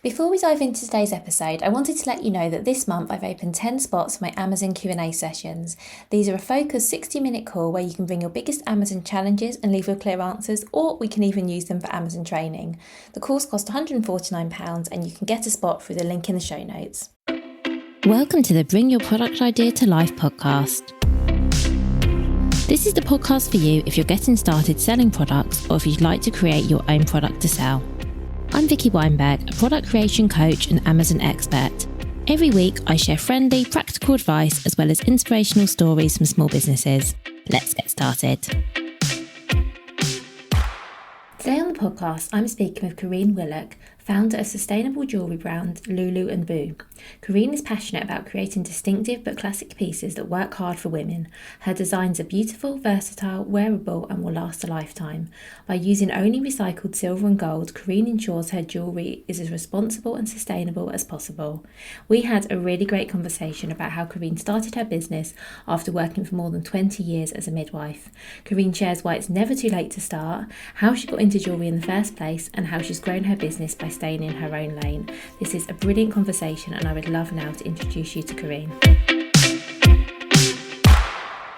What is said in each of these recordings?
Before we dive into today's episode, I wanted to let you know that this month I've opened 10 spots for my Amazon Q&A sessions. These are a focused 60-minute call where you can bring your biggest Amazon challenges and leave with clear answers, or we can even use them for Amazon training. The calls cost £149 and you can get a spot through the link in the show notes. Welcome to the Bring Your Product Idea to Life podcast. This is the podcast for you if you're getting started selling products or if you'd like to create your own product to sell. I'm Vicki, a product creation coach and Amazon expert. Every week, I share friendly, practical advice as well as inspirational stories from small businesses. Let's get started. Today on the podcast, I'm speaking with Corinne Whillock, founder of sustainable jewellery brand Lulu and Boo. Corinne is passionate about creating distinctive but classic pieces that work hard for women. Her designs are beautiful, versatile, wearable and will last a lifetime. By using only recycled silver and gold, Corinne ensures her jewellery is as responsible and sustainable as possible. We had a really great conversation about how Corinne started her business after working for more than 20 years as a midwife. Corinne shares why it's never too late to start, how she got into jewellery in the first place and how she's grown her business by staying in her own lane. This is a brilliant conversation and I would love now to introduce you to Corinne.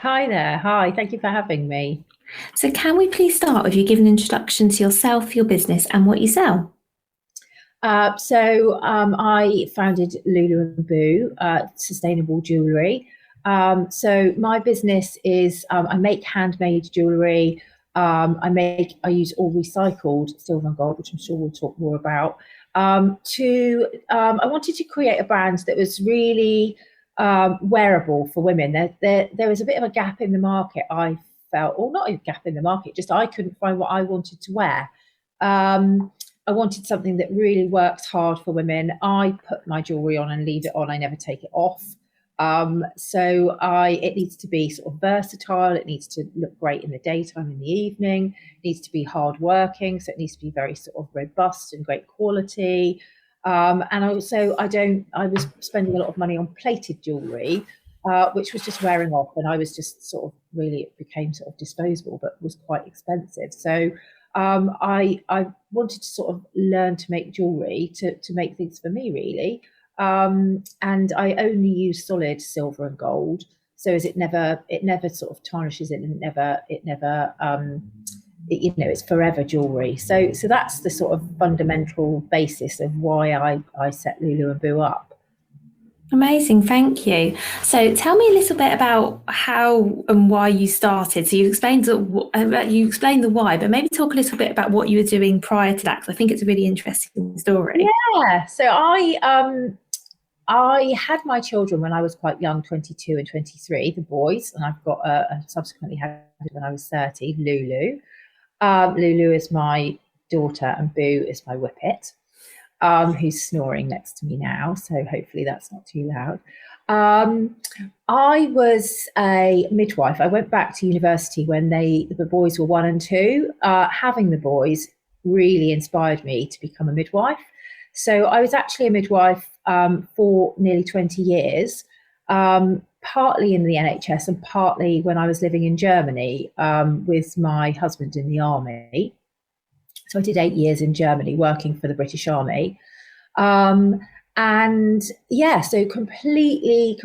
Hi there. Hi. Thank you for having me. So can we please start with you giving an introduction to yourself, your business and what you sell? I founded Lulu and Boo Sustainable Jewellery. So my business is I make handmade jewellery. I use all recycled silver and gold, which I'm sure we'll talk more about. I wanted to create a brand that was really wearable for women. There was a bit of a gap in the market, I felt, or not a gap in the market, just I couldn't find what I wanted to wear. I wanted something that really works hard for women. I put my jewellery on and leave it on. I never take it off. It needs to be sort of versatile. It needs to look great in the daytime, in the evening. It needs to be hard working. So it needs to be very sort of robust and great quality. I was spending a lot of money on plated jewellery, which was just wearing off. And I was just sort of it became sort of disposable, but was quite expensive. So I wanted to sort of learn to make jewellery to make things for me, really. And I only use solid silver and gold, so as it never sort of tarnishes it, and it's forever jewelry. So that's the sort of fundamental basis of why I set Lulu and Boo up. Amazing, thank you. So tell me a little bit about how and why you started. So you explained the why, but maybe talk a little bit about what you were doing prior to that, because I think it's a really interesting story. Yeah, so I had my children when I was quite young, 22 and 23, the boys, and I've got subsequently had it when I was 30, Lulu. Lulu is my daughter and Boo is my whippet, who's snoring next to me now, so hopefully that's not too loud. I was a midwife. I went back to university when the boys were 1 and 2. Having the boys really inspired me to become a midwife. So I was actually a midwife for nearly 20 years, partly in the NHS and partly when I was living in Germany with my husband in the army. So I did 8 years in Germany working for the British Army. So completely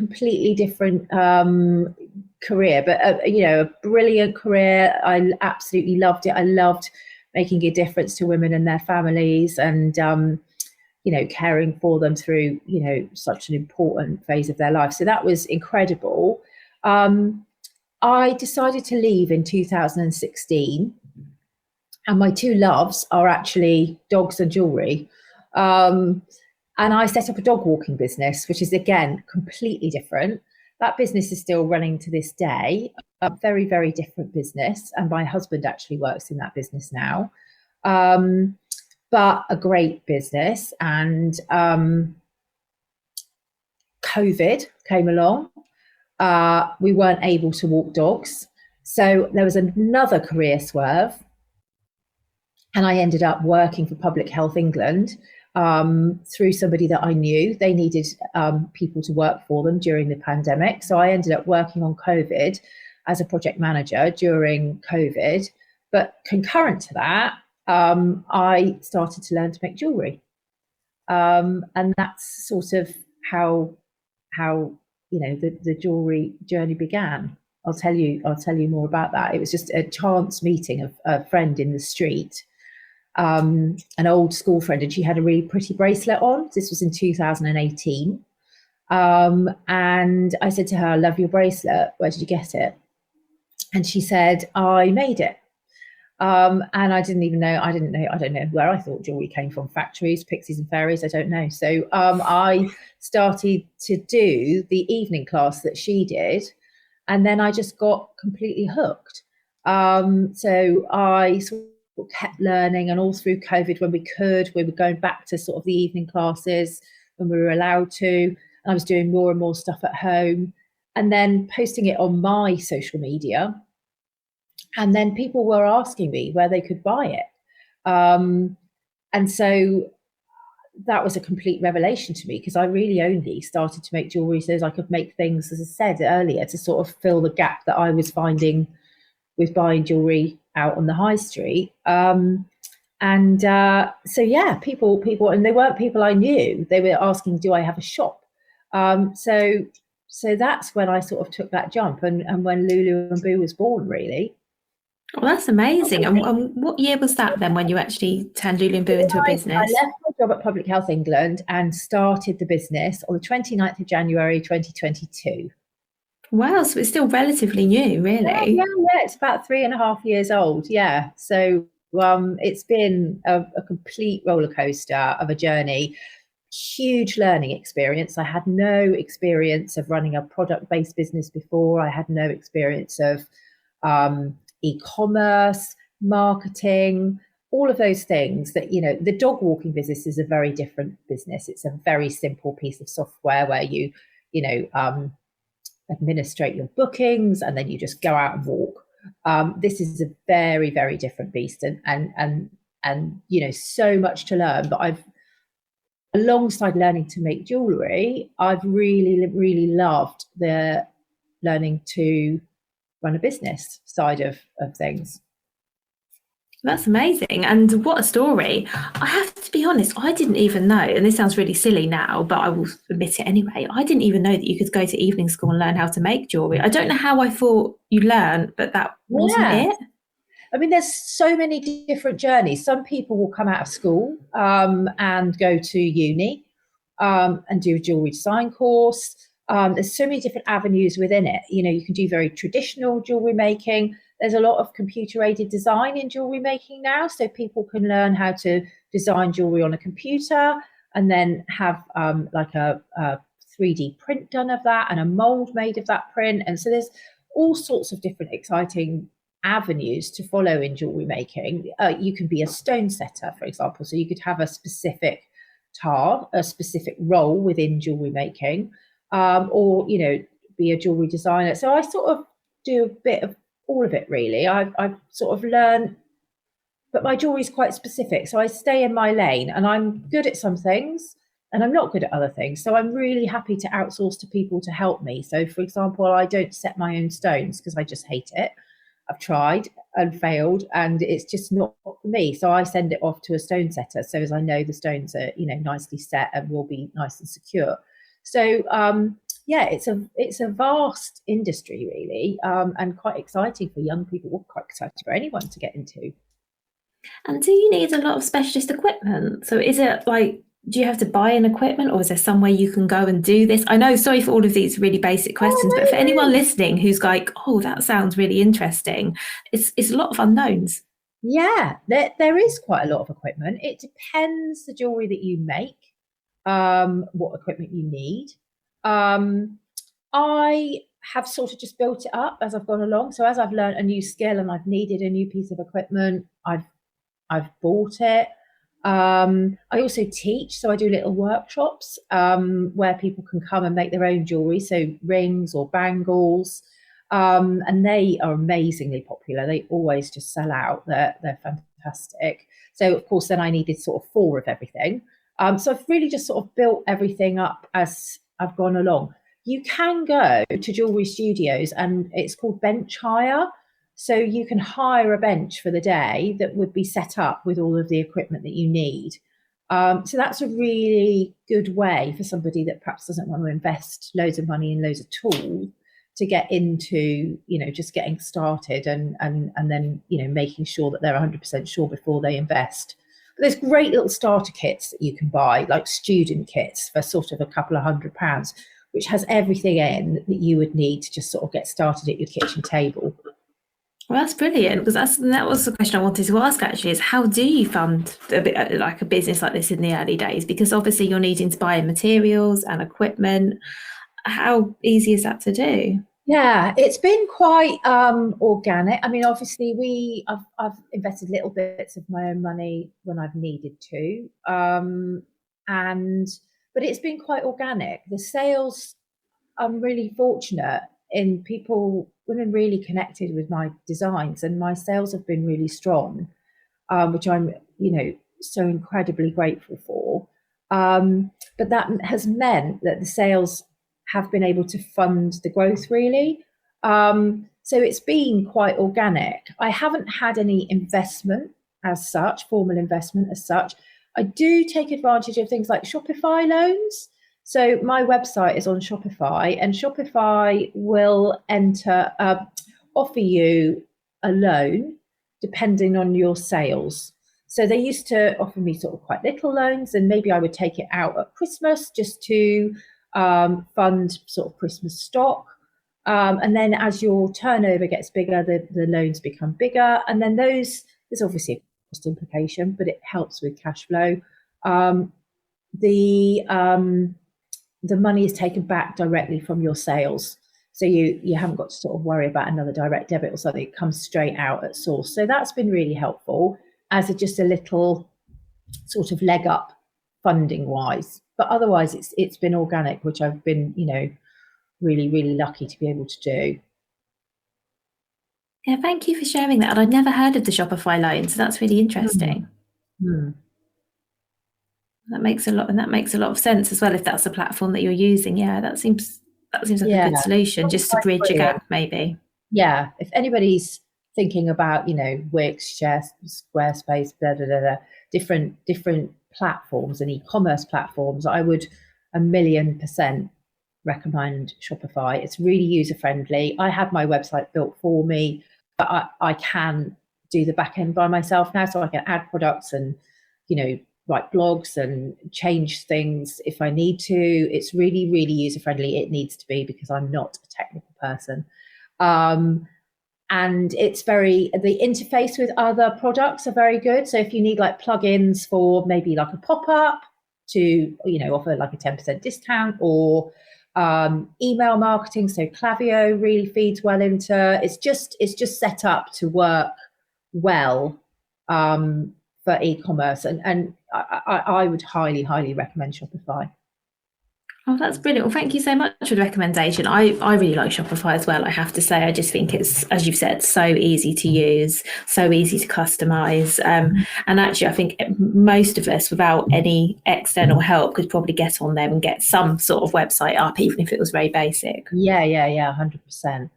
different career, but a brilliant career. I absolutely loved it. I loved making a difference to women and their families and caring for them through, such an important phase of their life. So that was incredible. I decided to leave in 2016. And my two loves are actually dogs and jewellery. And I set up a dog walking business, which is, again, completely different. That business is still running to this day, a very, very different business. And my husband actually works in that business now. But a great business. And COVID came along. We weren't able to walk dogs. So there was another career swerve. And I ended up working for Public Health England through somebody that I knew. They needed people to work for them during the pandemic. So I ended up working on COVID as a project manager during COVID. But concurrent to that, I started to learn to make jewellery. And that's sort of how the jewelry journey began. I'll tell you more about that. It was just a chance meeting of a friend in the street, an old school friend, and she had a really pretty bracelet on. This was in 2018. And I said to her, "I love your bracelet. Where did you get it?" And she said, "I made it." And I didn't know. I don't know where I thought jewelry came from. Factories, pixies and fairies. I don't know. So I started to do the evening class that she did. And then I just got completely hooked. So I sort of kept learning, and all through COVID, when we were going back to sort of the evening classes when we were allowed to. And I was doing more and more stuff at home, and then posting it on my social media. And then people were asking me where they could buy it. And so that was a complete revelation to me, because I really only started to make jewelry so as I could make things, as I said earlier, to sort of fill the gap that I was finding with buying jewelry out on the high street. So yeah, people, and they weren't people I knew. They were asking, "Do I have a shop?" So that's when I sort of took that jump, and when Lulu and Boo was born, really. Well, that's amazing. And what year was that then, when you actually turned Lulu and Boo into a business? I left my job at Public Health England and started the business on the 29th of January 2022. Wow, so it's still relatively new, really. Yeah, it's about 3.5 years old. Yeah. So it's been a complete roller coaster of a journey. Huge learning experience. I had no experience of running a product-based business before. I had no experience of e-commerce, marketing, all of those things. That, the dog walking business is a very different business. It's a very simple piece of software where you administrate your bookings, and then you just go out and walk. This is a very, very different beast, and so much to learn. But alongside learning to make jewelry, I've really, really loved the learning to run a business side of things. That's amazing. And what a story. I have to be honest, I didn't even know, and this sounds really silly now, but I will admit it anyway. I didn't even know that you could go to evening school and learn how to make jewelry. I don't know how I thought you learned, but that wasn't it. I mean, there's so many different journeys. Some people will come out of school and go to uni and do a jewelry design course. There's so many different avenues within it. You can do very traditional jewelry making. There's a lot of computer-aided design in jewelry making now, so people can learn how to design jewelry on a computer and then have like a 3D print done of that and a mold made of that print. And so there's all sorts of different exciting avenues to follow in jewelry making. You can be a stone setter, for example, so you could have a specific a specific role within jewelry making, or be a jewelry designer. So I sort of do a bit of all of it, really. I've sort of learned, but my jewelry is quite specific, so I stay in my lane, and I'm good at some things and I'm not good at other things. So I'm really happy to outsource to people to help me. So, for example, I don't set my own stones because I just hate it. I've tried and failed, and it's just not for me. So I send it off to a stone setter, so as I know the stones are nicely set and will be nice and secure. So it's a vast industry, really, and quite exciting for young people, or quite exciting for anyone to get into. And do you need a lot of specialist equipment? So is it like, do you have to buy an equipment, or is there somewhere you can go and do this? I know, sorry for all of these really basic questions, but for anyone listening who's like, oh, that sounds really interesting, it's a lot of unknowns. Yeah, there is quite a lot of equipment. It depends the jewelry that you make, what equipment you need. I have sort of just built it up as I've gone along. So as I've learned a new skill and I've needed a new piece of equipment, I've bought it. I also teach, so I do little workshops where people can come and make their own jewelry, so rings or bangles, and they are amazingly popular. They always just sell out. They're fantastic. So of course then I needed sort of 4 of everything. So I've really just sort of built everything up as I've gone along. You can go to jewelry studios, and it's called bench hire. So you can hire a bench for the day that would be set up with all of the equipment that you need. So that's a really good way for somebody that perhaps doesn't want to invest loads of money in loads of tools to get into, just getting started and then, making sure that they're 100% sure before they invest. But there's great little starter kits that you can buy, like student kits for sort of a couple of £100, which has everything in that you would need to just sort of get started at your kitchen table. Well, that's brilliant, because that was the question I wanted to ask actually, is how do you fund like a business like this in the early days? Because obviously you're needing to buy materials and equipment. How easy is that to do? Yeah, it's been quite organic. I mean, obviously, I've invested little bits of my own money when I've needed to, and but it's been quite organic. The sales, I'm really fortunate in women really connected with my designs, and my sales have been really strong, which I'm, so incredibly grateful for. But that has meant that the sales have been able to fund the growth really. So it's been quite organic. I haven't had any investment as such, formal investment as such. I do take advantage of things like Shopify loans. So my website is on Shopify, and Shopify will offer you a loan depending on your sales. So they used to offer me sort of quite little loans, and maybe I would take it out at Christmas just to fund sort of Christmas stock. And then as your turnover gets bigger, the loans become bigger. And then there's obviously a cost implication, but it helps with cash flow. The money is taken back directly from your sales. So you haven't got to sort of worry about another direct debit or something. It comes straight out at source. So that's been really helpful as just a little sort of leg up funding wise. But otherwise it's been organic, which I've been, really, really lucky to be able to do. Yeah, thank you for sharing that. And I'd never heard of the Shopify loan, so that's really interesting. That makes a lot of sense as well, if that's the platform that you're using. Yeah, that seems like a good solution, just to bridge a gap maybe. Yeah, if anybody's thinking about, Wix, Squarespace, different platforms and e-commerce platforms, I would 1,000,000% recommend Shopify. It's really user friendly. I had my website built for me, but I can do the back end by myself now, so I can add products and write blogs and change things if I need to. It's really, really user friendly. It needs to be, because I'm not a technical person. And it's the interface with other products are very good. So if you need like plugins for maybe like a pop-up to, offer like a 10% discount, or email marketing, so Klaviyo really feeds well into, it's just set up to work well for e-commerce, and I would highly, highly recommend Shopify. Oh, that's brilliant. Well, thank you so much for the recommendation. I really like Shopify as well, I have to say. I just think it's, as you've said, so easy to use, so easy to customize. And actually, I think most of us, without any external help, could probably get on there and get some sort of website up, even if it was very basic. Yeah, 100%.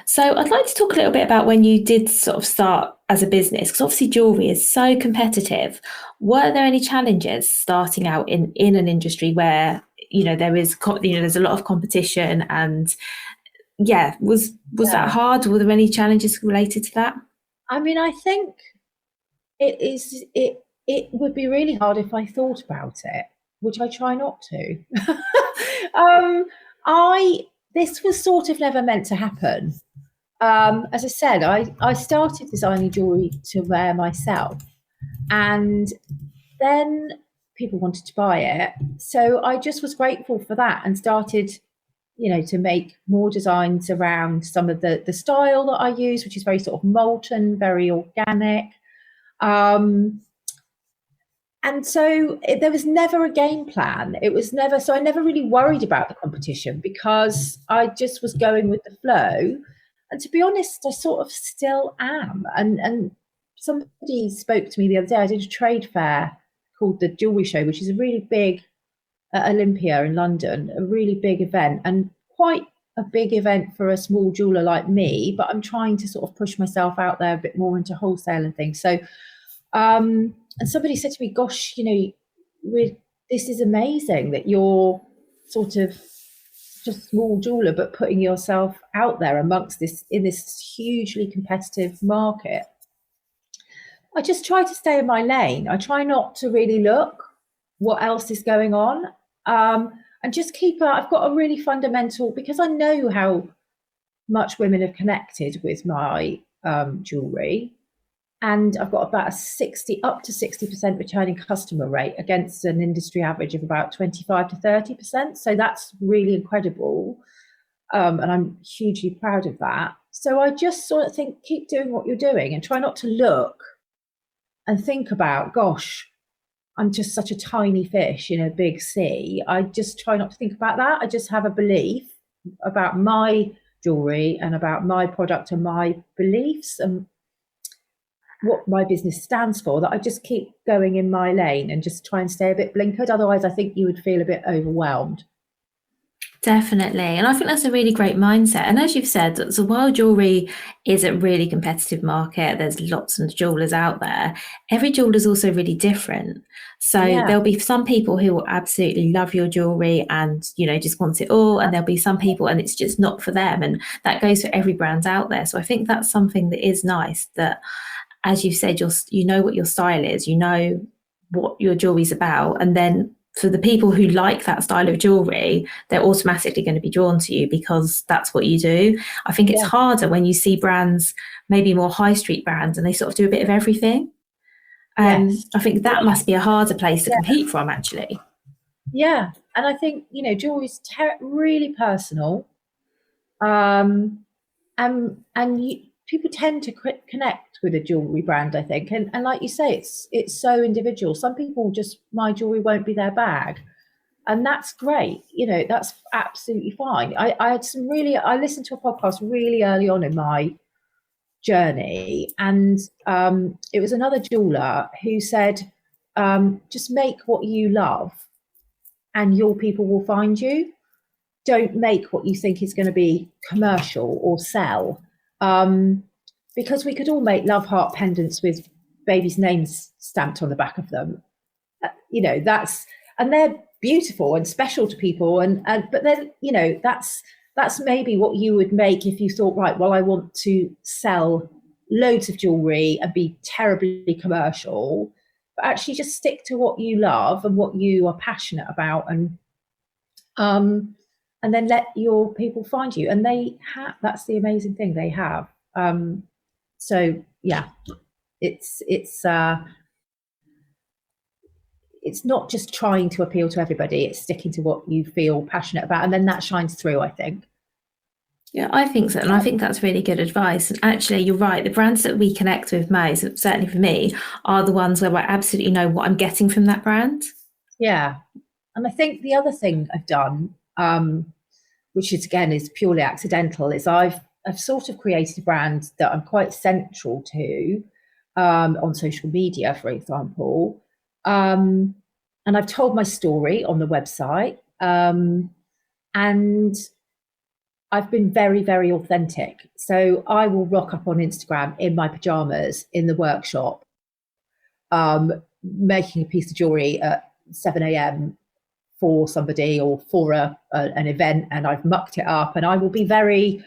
So I'd like to talk a little bit about when you did sort of start as a business, because obviously jewellery is so competitive. Were there any challenges starting out in an industry where, there's a lot of competition, and was that hard? Were there any challenges related to that? I mean, I think it would be really hard if I thought about it, which I try not to. This was sort of never meant to happen. As I said, I started designing jewellery to wear myself, and then people wanted to buy it. So I just was grateful for that and started, to make more designs around some of the style that I use, which is very sort of molten, very organic. And so there was never a game plan. So I never really worried about the competition, because I just was going with the flow. And to be honest, I sort of still am. And somebody spoke to me the other day. I did a trade fair called the Jewellery Show, which is a really big, Olympia in London, a really big event, and quite a big event for a small jeweller like me. But I'm trying to sort of push myself out there a bit more into wholesale and things. So and somebody said to me, gosh, this is amazing that you're sort of just small jeweler, but putting yourself out there amongst this, in this hugely competitive market. I just try to stay in my lane. I try not to really look what else is going on. And just keep, I've got a really fundamental, because I know how much women have connected with my jewellery. And I've got about a up to 60% returning customer rate against an industry average of about 25 to 30%. So that's really incredible. And I'm hugely proud of that. So I just sort of think, keep doing what you're doing and try not to look and think about, gosh, I'm just such a tiny fish in a big sea. I just try not to think about that. I just have a belief about my jewellery and about my product and my beliefs and what my business stands for, that I just keep going in my lane and just try and stay a bit blinkered. Otherwise, I think you would feel a bit overwhelmed. Definitely. And I think that's a really great mindset. And as you've said, so while jewellery is a really competitive market, there's lots of jewellers out there, every jeweller is also really different. So there'll be some people who will absolutely love your jewellery and, just want it all. And there'll be some people and it's just not for them. And that goes for every brand out there. So I think that's something that is nice, that, as you've said, you know what your style is, you know what your jewellery's about. And then for the people who like that style of jewellery, they're automatically going to be drawn to you because that's what you do. I think it's harder when you see brands, maybe more high street brands, and they sort of do a bit of everything. I think that must be a harder place to compete from, actually. Yeah. And I think, jewellery is really personal. And people tend to connect with a jewellery brand, I think. And like you say, it's so individual. Some people my jewellery won't be their bag. And that's great. That's absolutely fine. I listened to a podcast really early on in my journey. And it was another jeweler who said, just make what you love and your people will find you. Don't make what you think is going to be commercial or sell. Because we could all make love heart pendants with babies' names stamped on the back of them. And they're beautiful and special to people. But then, that's maybe what you would make if you thought, right, well, I want to sell loads of jewelry and be terribly commercial, but actually just stick to what you love and what you are passionate about, and then let your people find you. And that's the amazing thing they have. So yeah, it's not just trying to appeal to everybody, it's sticking to what you feel passionate about, and then that shines through, I think. Yeah, I think so. And I think that's really good advice. And actually, you're right. The brands that we connect with most, certainly for me, are the ones where I absolutely know what I'm getting from that brand. Yeah. And I think the other thing I've done, which is purely accidental, is I've sort of created a brand that I'm quite central to on social media, for example. And I've told my story on the website. And I've been very, very authentic. So I will rock up on Instagram in my pajamas in the workshop, making a piece of jewelry at 7 a.m. for somebody or for an event, and I've mucked it up, and I will be very,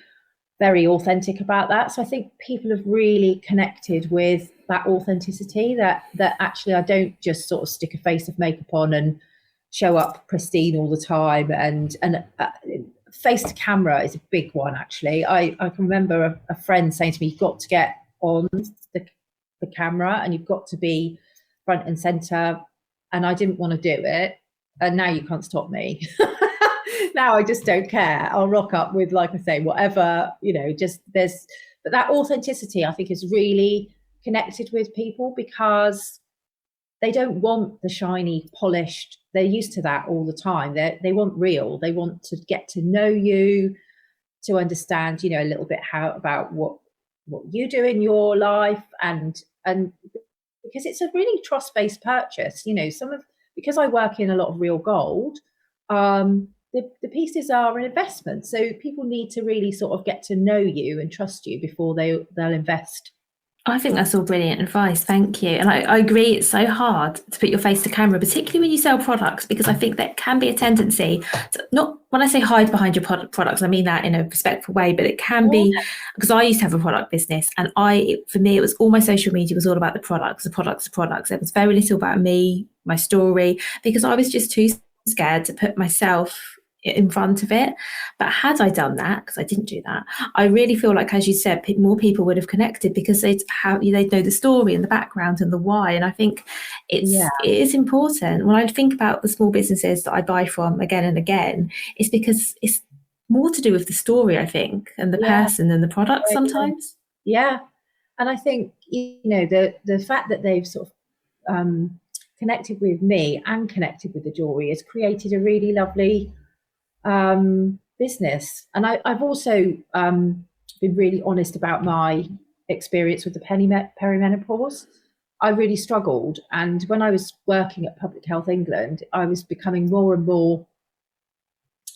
very authentic about that. So I think people have really connected with that authenticity, that actually I don't just sort of stick a face of makeup on and show up pristine all the time. And face to camera is a big one, actually. I can remember a friend saying to me, you've got to get on the camera and you've got to be front and center. And I didn't want to do it. And now you can't stop me. Now I just don't care. I'll rock up with, like I say, whatever, but that authenticity, I think, is really connected with people, because they don't want the shiny, polished. They're used to that all the time. They want real. They want to get to know you, to understand, a little bit about what you do in your life, and because it's a really trust-based purchase. Because I work in a lot of real gold, the pieces are an investment. So people need to really sort of get to know you and trust you before they'll invest. I think that's all brilliant advice. Thank you. And I agree, it's so hard to put your face to camera, particularly when you sell products, because I think there can be a tendency to not, when I say hide behind your products, I mean that in a respectful way, but it can be because I used to have a product business and for me, it was all my social media was all about the products, the products, the products. There was very little about me, my story, because I was just too scared to put myself in front of it. But had I done that, because I didn't do that, I really feel like, as you said, more people would have connected because they'd know the story and the background and the why. And I think Yeah, it is important. When I think about the small businesses that I buy from again and again, it's because it's more to do with the story, I think, and the yeah, person and the product yeah, sometimes. yeah. And I think, the fact that they've sort of connected with me and connected with the jewelry has created a really lovely business. And I've also been really honest about my experience with the perimenopause. I really struggled. And when I was working at Public Health England, I was becoming more and more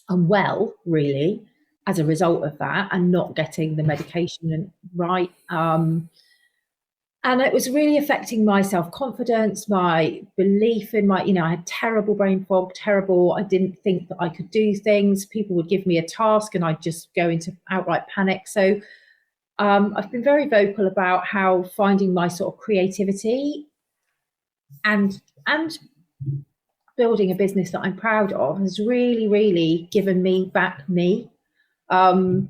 unwell, really, as a result of that and not getting the medication right. And it was really affecting my self-confidence, my belief in I had terrible brain fog, terrible. I didn't think that I could do things. People would give me a task and I'd just go into outright panic. So I've been very vocal about how finding my sort of creativity and building a business that I'm proud of has really, really given me back me. And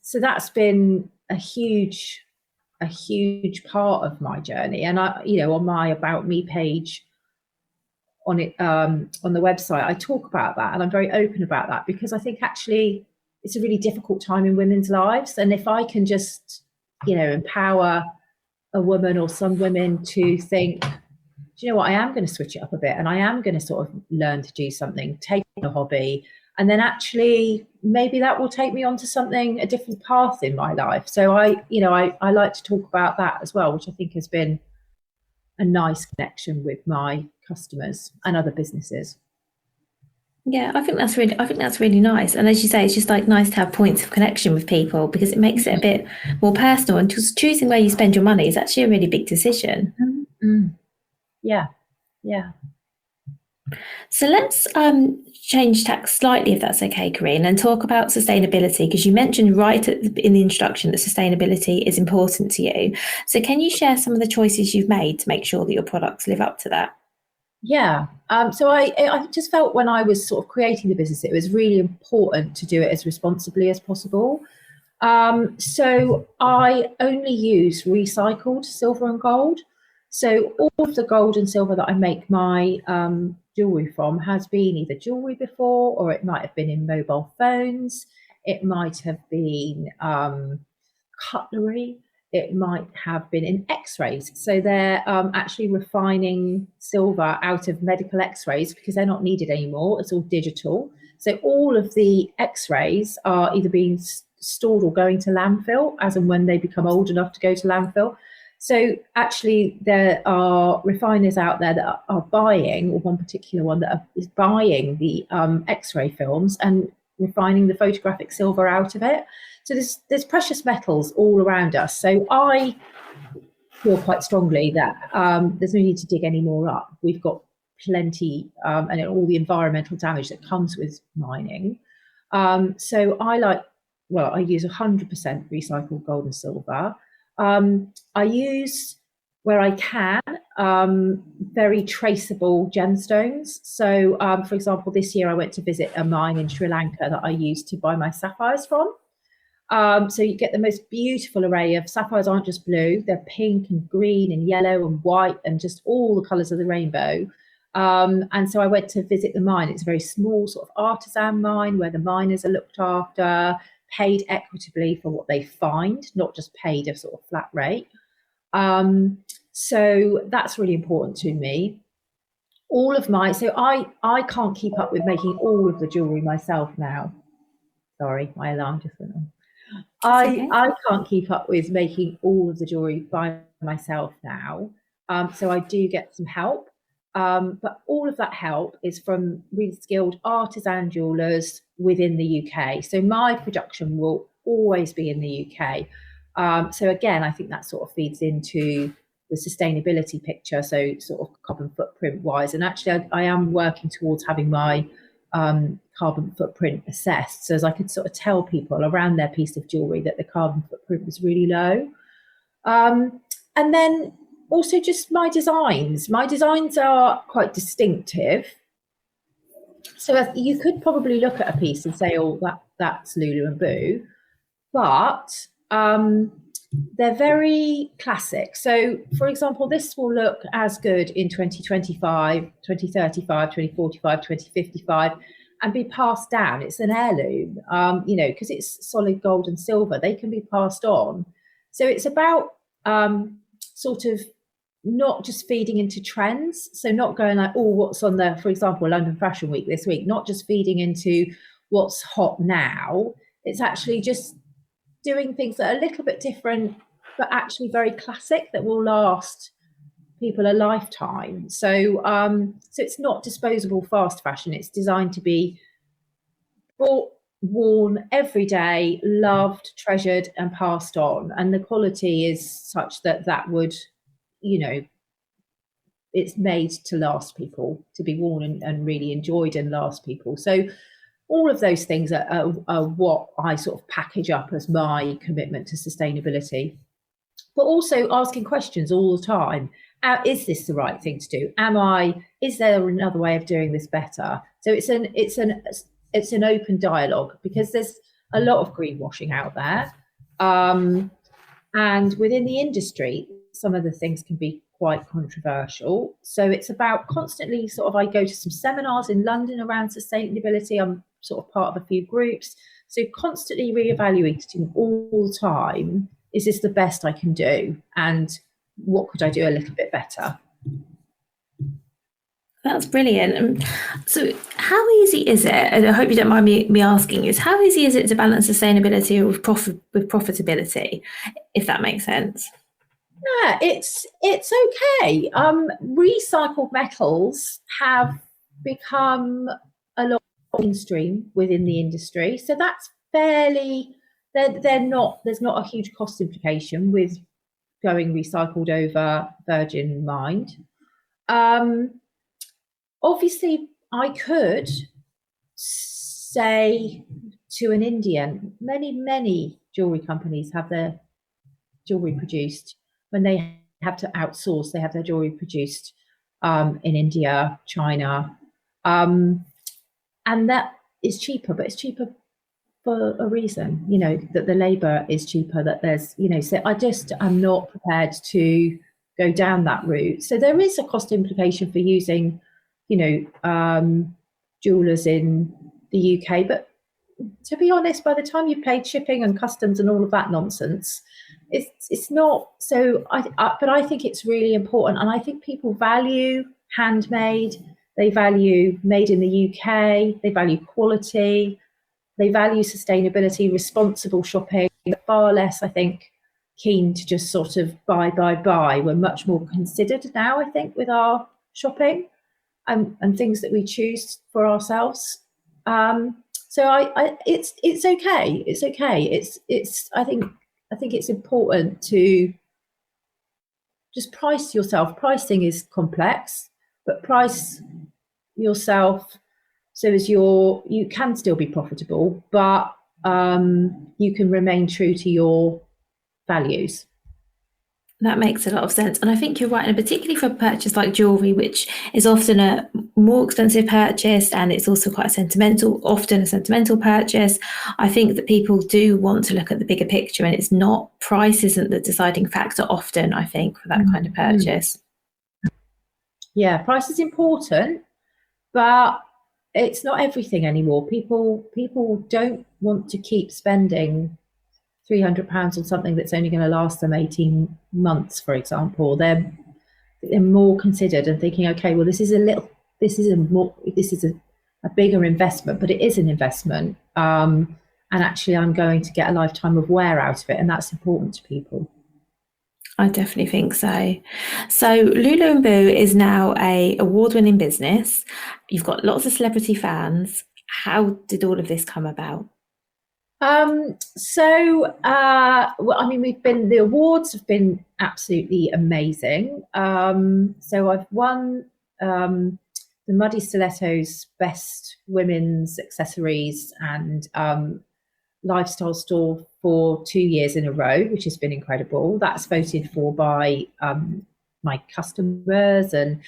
so that's been a huge part of my journey. And on my About Me page on the website, I talk about that, and I'm very open about that because I think actually it's a really difficult time in women's lives, and if I can just empower a woman or some women to think, do you know what, I am going to switch it up a bit, and I am going to sort of learn to do something, take a hobby, and then actually maybe that will take me onto a different path in my life. So I like to talk about that as well, which I think has been a nice connection with my customers and other businesses. Yeah, I think that's really nice. And as you say, it's just like nice to have points of connection with people because it makes it a bit more personal. And just choosing where you spend your money is actually a really big decision. Mm. Yeah, yeah. So let's change tack slightly, if that's okay, Corinne, and talk about sustainability because you mentioned in the introduction that sustainability is important to you. So can you share some of the choices you've made to make sure that your products live up to that? Yeah. So I just felt when I was sort of creating the business, it was really important to do it as responsibly as possible. So I only use recycled silver and gold. So all of the gold and silver that I make my jewelry from has been either jewelry before, or it might have been in mobile phones. It might have been cutlery. It might have been in x-rays. So they're actually refining silver out of medical x-rays because they're not needed anymore. It's all digital. So all of the x-rays are either being stored or going to landfill as and when they become old enough to go to landfill. So actually there are refiners out there that are buying, or one particular one that is buying the x-ray films and refining the photographic silver out of it. So there's precious metals all around us. So I feel quite strongly that there's no need to dig any more up. We've got plenty, and all the environmental damage that comes with mining. So I use 100% recycled gold and silver. I use, where I can, very traceable gemstones. So, for example, this year I went to visit a mine in Sri Lanka that I used to buy my sapphires from. So you get the most beautiful array of sapphires. Aren't just blue, they're pink and green and yellow and white and just all the colours of the rainbow. And so I went to visit the mine. It's a very small sort of artisan mine where the miners are looked after, paid equitably for what they find, not just paid a sort of flat rate. So that's really important to me. So I can't keep up with making all of the jewellery myself now. Sorry, my alarm just went on. Okay. I can't keep up with making all of the jewelry by myself now. So I do get some help. But all of that help is from really skilled artisan jewelers within the UK. So my production will always be in the UK. So again, I think that sort of feeds into the sustainability picture, so sort of carbon footprint wise. And actually, I am working towards having my carbon footprint assessed, so as I could sort of tell people around their piece of jewellery that the carbon footprint was really low. And then also just my designs. My designs are quite distinctive. So you could probably look at a piece and say, oh, that's Lulu and Boo, but they're very classic. So, for example, this will look as good in 2025, 2035, 2045, 2055, and be passed down. It's an heirloom, because it's solid gold and silver. They can be passed on. So it's about sort of not just feeding into trends. So not going like, oh, what's on the, for example, London Fashion Week this week, not just feeding into what's hot now. It's actually just doing things that are a little bit different, but actually very classic, that will last people a lifetime. So it's not disposable fast fashion. It's designed to be bought, worn every day, loved, treasured, and passed on. And the quality is such that would, it's made to last people, to be worn and really enjoyed and last people. So all of those things are what I sort of package up as my commitment to sustainability, but also asking questions all the time. Is this the right thing to do? Is there another way of doing this better? So it's an open dialogue, because there's a lot of greenwashing out there. And within the industry, some of the things can be quite controversial. So it's about constantly I go to some seminars in London around sustainability. I'm sort of part of a few groups. So constantly reevaluating all the time, is this the best I can do? And what could I do a little bit better? That's brilliant. So how easy is it, and I hope you don't mind me asking, is how easy is it to balance sustainability with profitability, if that makes sense? Yeah, it's okay. Recycled metals have become a lot mainstream within the industry, so that's fairly. There's not a huge cost implication with going recycled over virgin mined. Obviously, I could say to an Indian, many jewelry companies have their jewelry produced. When they have to outsource, they have their jewelry produced in India, China, and that is cheaper, but it's cheaper for a reason, that the labor is cheaper, that there's, so I'm not prepared to go down that route. So there is a cost implication for using, jewelers in the UK, but to be honest, by the time you've paid shipping and customs and all of that nonsense, it's not so. But I think it's really important, and I think people value handmade. They value made in the UK. They value quality. They value sustainability, responsible shopping. Far less, I think, keen to just sort of buy. We're much more considered now, I think, with our shopping and things that we choose for ourselves. So it's okay. It's okay. I think it's important to just price yourself. Pricing is complex, but price yourself so as you can still be profitable, but you can remain true to your values. That makes a lot of sense. And I think you're right, and particularly for a purchase like jewellery, which is often a more expensive purchase, and it's also quite often a sentimental purchase. I think that people do want to look at the bigger picture, and it's not, price isn't the deciding factor often, I think, for that kind of purchase. Yeah, price is important, but it's not everything anymore. People don't want to keep spending £300 on something that's only going to last them 18 months, for example. They're more considered and thinking, okay, well, this is a bigger investment, but it is an investment. And actually, I'm going to get a lifetime of wear out of it, and that's important to people. I definitely think so. So Lulu and Boo is now an award-winning business. You've got lots of celebrity fans. How did all of this come about? Well, I mean, the awards have been absolutely amazing. So I've won the Muddy Stilettos Best Women's Accessories and Lifestyle Store for 2 years in a row, which has been incredible. That's voted for by my customers, and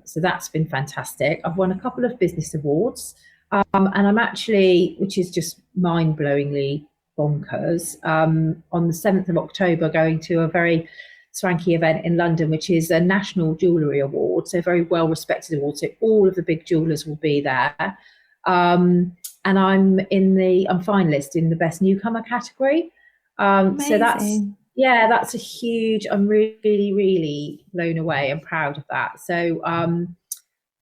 so that's been fantastic. I've won a couple of business awards. And I'm actually, which is just mind-blowingly bonkers, on the 7th of October going to a very swanky event in London, which is a National Jewellery Award, so a very well-respected award. So all of the big jewellers will be there. And I'm finalist in the Best Newcomer category. So that's a huge, I'm really, really blown away and proud of that. So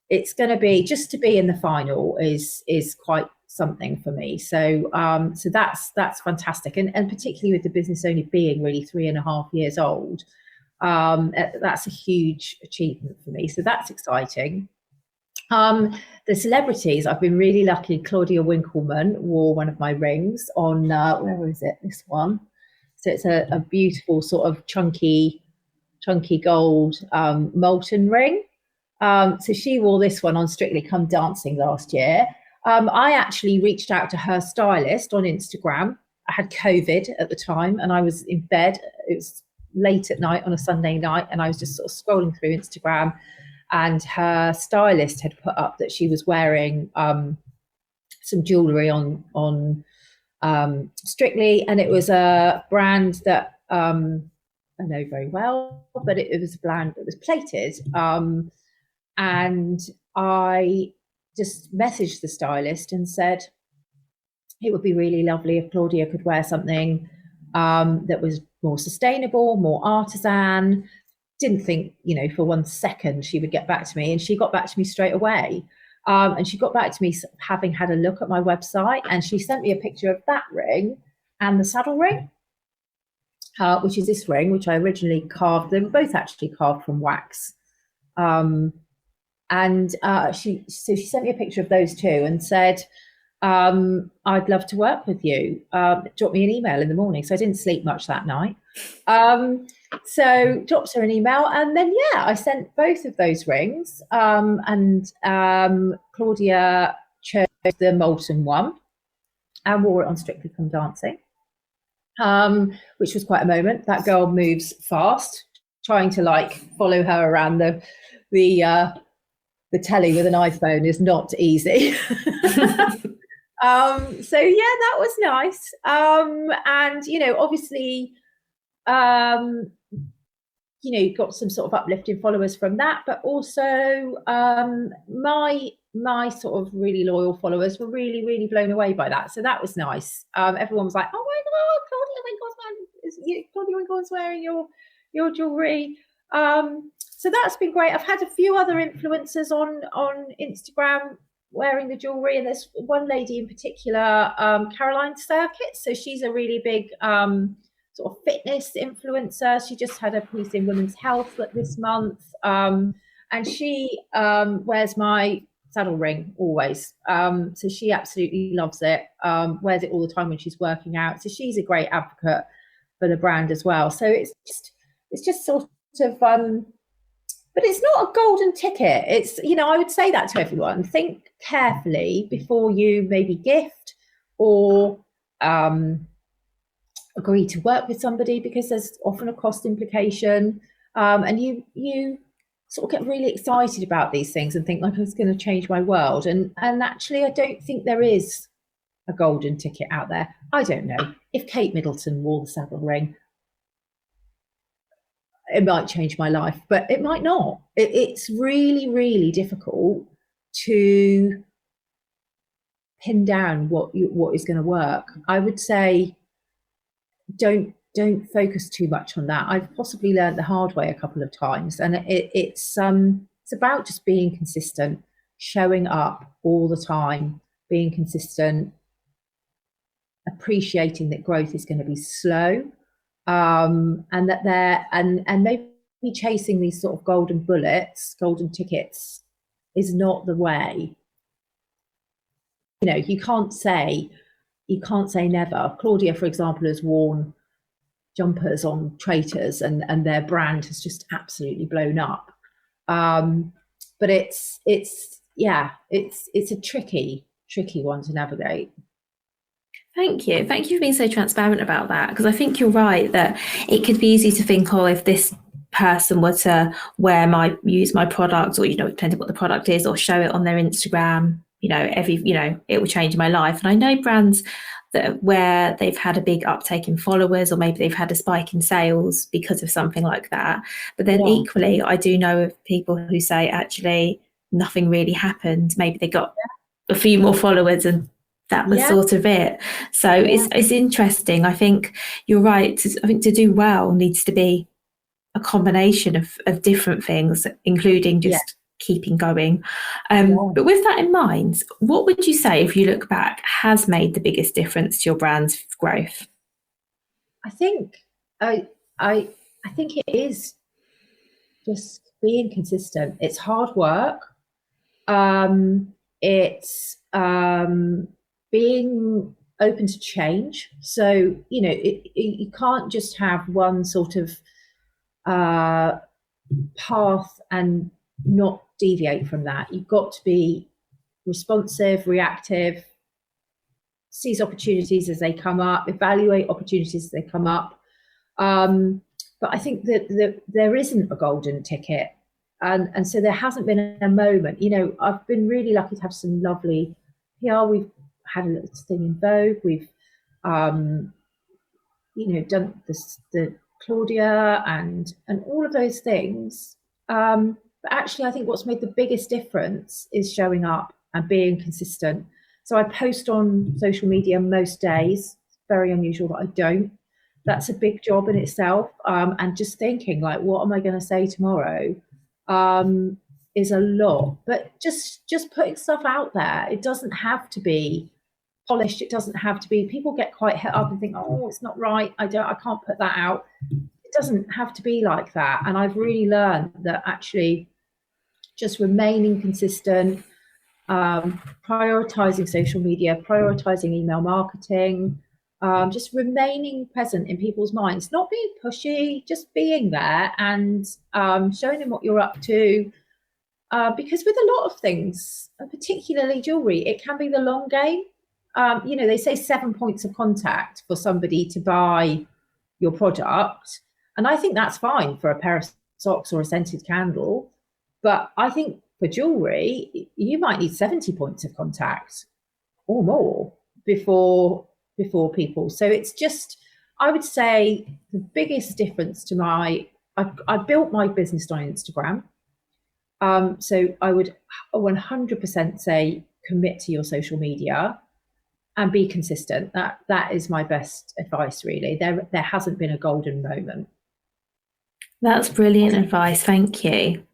it's going to be, just to be in the final is quite something for me. So so that's fantastic, and particularly with the business only being really 3.5 years old, that's a huge achievement for me. So that's exciting. The celebrities, I've been really lucky. Claudia Winkleman wore one of my rings on where is it? This one. So it's a beautiful sort of chunky gold molten ring. So she wore this one on Strictly Come Dancing last year. I actually reached out to her stylist on Instagram. I had COVID at the time and I was in bed. It was late at night on a Sunday night, and I was just sort of scrolling through Instagram, and her stylist had put up that she was wearing some jewellery on Strictly, and it was a brand that I know very well, but it was a brand that was plated. And I just messaged the stylist and said, it would be really lovely if Claudia could wear something that was more sustainable, more artisan. Didn't think, for 1 second she would get back to me, and she got back to me straight away. And she got back to me having had a look at my website, and she sent me a picture of that ring and the saddle ring, which is this ring, which I originally carved. They were both actually carved from wax. And she sent me a picture of those two and said, I'd love to work with you. Dropped me an email in the morning, so I didn't sleep much that night. So dropped her an email, and then I sent both of those rings. And Claudia chose the molten one and wore it on Strictly Come Dancing, which was quite a moment. That girl moves fast. Trying to follow her around the telly with an iPhone is not easy. So that was nice. And obviously, got some sort of uplifting followers from that, but also my sort of really loyal followers were really, really blown away by that. So that was nice. Everyone was like, "Oh my God, Claudia Winkleman's wearing your jewellery." So that's been great. I've had a few other influencers on Instagram wearing the jewellery, and there's one lady in particular, Caroline Circuit. So she's a really big sort of fitness influencer. She just had a piece in Women's Health this month, and she wears my saddle ring always. So she absolutely loves it, wears it all the time when she's working out. So she's a great advocate for the brand as well. So it's just sort of but it's not a golden ticket. It's, I would say that to everyone. Think carefully before you maybe gift or agree to work with somebody, because there's often a cost implication. And you sort of get really excited about these things and think it's going to change my world. And actually, I don't think there is a golden ticket out there. I don't know. If Kate Middleton wore the saddle ring, it might change my life, but it might not. It's really, really difficult to pin down what is going to work. I would say don't focus too much on that. I've possibly learned the hard way a couple of times, and it's about just being consistent, showing up all the time, being consistent, appreciating that growth is going to be slow. And that and maybe chasing these sort of golden tickets is not the way. You can't say you can't say never. Claudia, for example, has worn jumpers on traitors, and their brand has just absolutely blown up. But it's a tricky one to navigate. Thank you. Thank you for being so transparent about that, because I think you're right that it could be easy to think, oh, if this person were to use my product, or, depending what the product is, or show it on their Instagram, it will change my life. And I know brands that where they've had a big uptake in followers, or maybe they've had a spike in sales because of something like that. But then equally, I do know of people who say actually nothing really happened. Maybe they got a few more followers and that was sort of it. So it's interesting. I think you're right. I think to do well needs to be a combination of different things, including just keeping going. But with that in mind, what would you say, if you look back, has made the biggest difference to your brand's growth? I think I think it is just being consistent. It's hard work. It's being open to change. So, you can't just have one sort of path and not deviate from that. You've got to be responsive, reactive, seize opportunities as they come up, evaluate opportunities as they come up. But I think that there isn't a golden ticket. And so there hasn't been a moment. I've been really lucky to have some lovely PR. We've had a little thing in Vogue. We've, done the Claudia and all of those things. But actually, I think what's made the biggest difference is showing up and being consistent. So I post on social media most days. It's very unusual that I don't. That's a big job in itself. And just thinking, like, what am I going to say tomorrow? Is a lot. But just putting stuff out there. It doesn't have to be polished. It doesn't have to be. People get quite hit up and think, oh, it's not right. I can't put that out. It doesn't have to be like that. And I've really learned that actually just remaining consistent, prioritizing social media, prioritizing email marketing, just remaining present in people's minds, not being pushy, just being there and showing them what you're up to. Because with a lot of things, particularly jewelry, it can be the long game. They say 7 points of contact for somebody to buy your product. And I think that's fine for a pair of socks or a scented candle. But I think for jewelry, you might need 70 points of contact or more before people. So it's just, I would say the biggest difference to I built my business on Instagram. So I would 100% say commit to your social media and be consistent. That is my best advice, really. There hasn't been a golden moment. That's brilliant advice. Thank you.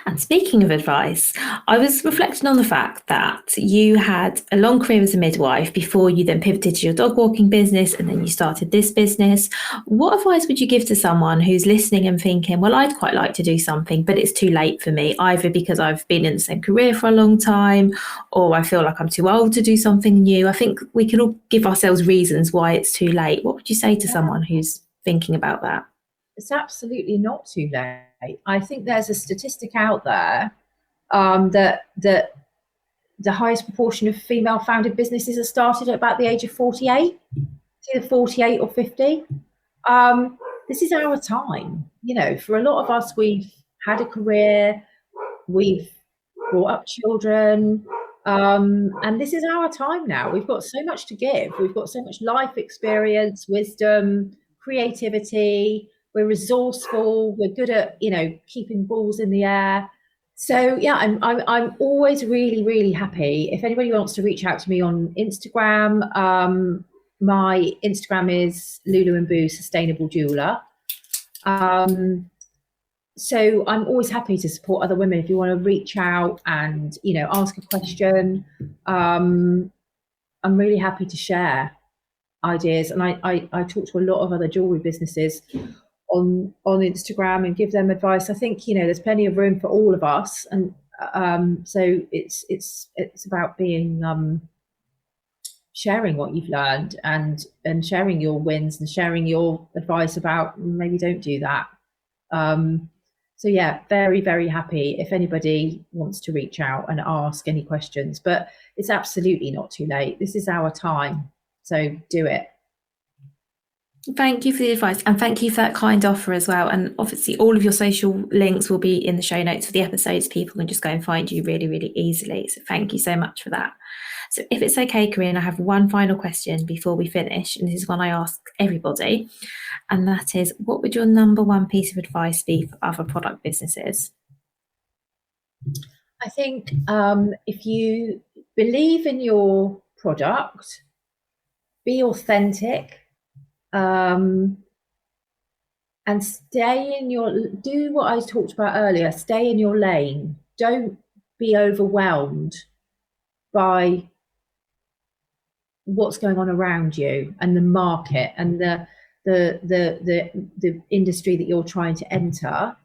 And speaking of advice, I was reflecting on the fact that you had a long career as a midwife before you then pivoted to your dog walking business, and then you started this business. What advice would you give to someone who's listening and thinking, well, I'd quite like to do something, but it's too late for me, either because I've been in the same career for a long time, or I feel like I'm too old to do something new? I think we can all give ourselves reasons why it's too late. What would you say to someone who's thinking about that? It's absolutely not too late. I think there's a statistic out there that the highest proportion of female-founded businesses are started at about the age of 48. It's either 48 or 50. This is our time. For a lot of us, we've had a career, we've brought up children, and this is our time now. We've got so much to give. We've got so much life experience, wisdom, creativity. We're resourceful. We're good at, keeping balls in the air. So yeah, I'm always really, really happy. If anybody wants to reach out to me on Instagram, my Instagram is Lulu and Boo Sustainable Jeweller. So I'm always happy to support other women. If you want to reach out and ask a question, I'm really happy to share ideas. And I talk to a lot of other jewelry businesses on Instagram and give them advice. I think there's plenty of room for all of us, and so it's about being sharing what you've learned and sharing your wins and sharing your advice about maybe don't do that. So yeah, very, very happy if anybody wants to reach out and ask any questions, but it's absolutely not too late. This is our time. So do it. Thank you for the advice, and thank you for that kind offer as well. And obviously all of your social links will be in the show notes for the episodes. People can just go and find you really, really easily. So thank you so much for that. So if it's okay, Corinne, I have one final question before we finish, and this is one I ask everybody, and that is, what would your number one piece of advice be for other product businesses? I think if you believe in your product, be authentic, and do what I talked about earlier, stay in your lane. Don't be overwhelmed by what's going on around you and the market and the industry that you're trying to enter.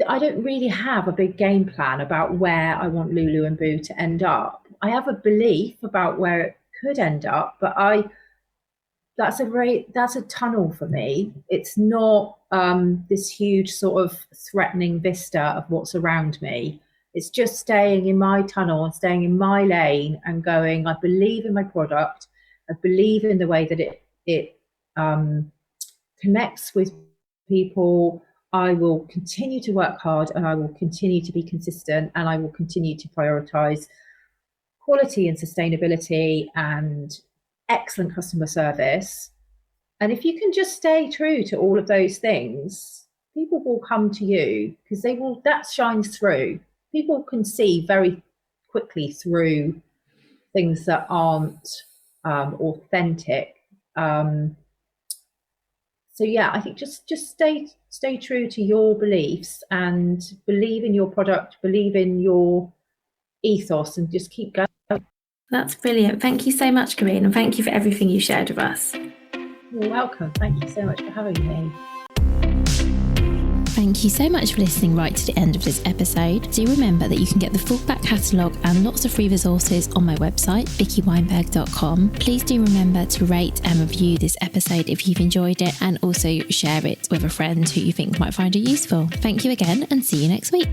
I don't really have a big game plan about where I want Lulu and Boo to end up. I have a belief about where it could end up, but that's a tunnel for me. It's not this huge sort of threatening vista of what's around me. It's just staying in my tunnel and staying in my lane and going, I believe in my product. I believe in the way that it connects with people. I will continue to work hard and I will continue to be consistent and I will continue to prioritize quality and sustainability and excellent customer service. And if you can just stay true to all of those things, people will come to you because that shines through. People can see very quickly through things that aren't authentic. So yeah, I think just stay true to your beliefs and believe in your product, believe in your ethos, and just keep going. That's brilliant. Thank you so much, Corinne, and thank you for everything you shared with us. You're welcome. Thank you so much for having me. Thank you so much for listening right to the end of this episode. Do remember that you can get the full back catalogue and lots of free resources on my website, vickyweinberg.com. Please do remember to rate and review this episode if you've enjoyed it, and also share it with a friend who you think might find it useful. Thank you again, and see you next week.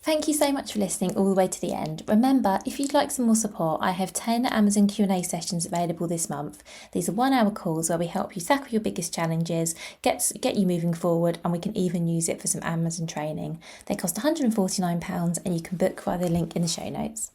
Thank you so much for listening all the way to the end. Remember, if you'd like some more support, I have 10 Amazon Q&A sessions available this month. These are 1-hour calls where we help you tackle your biggest challenges, get you moving forward, and we can even use it for some Amazon training. They cost £149 and you can book via the link in the show notes.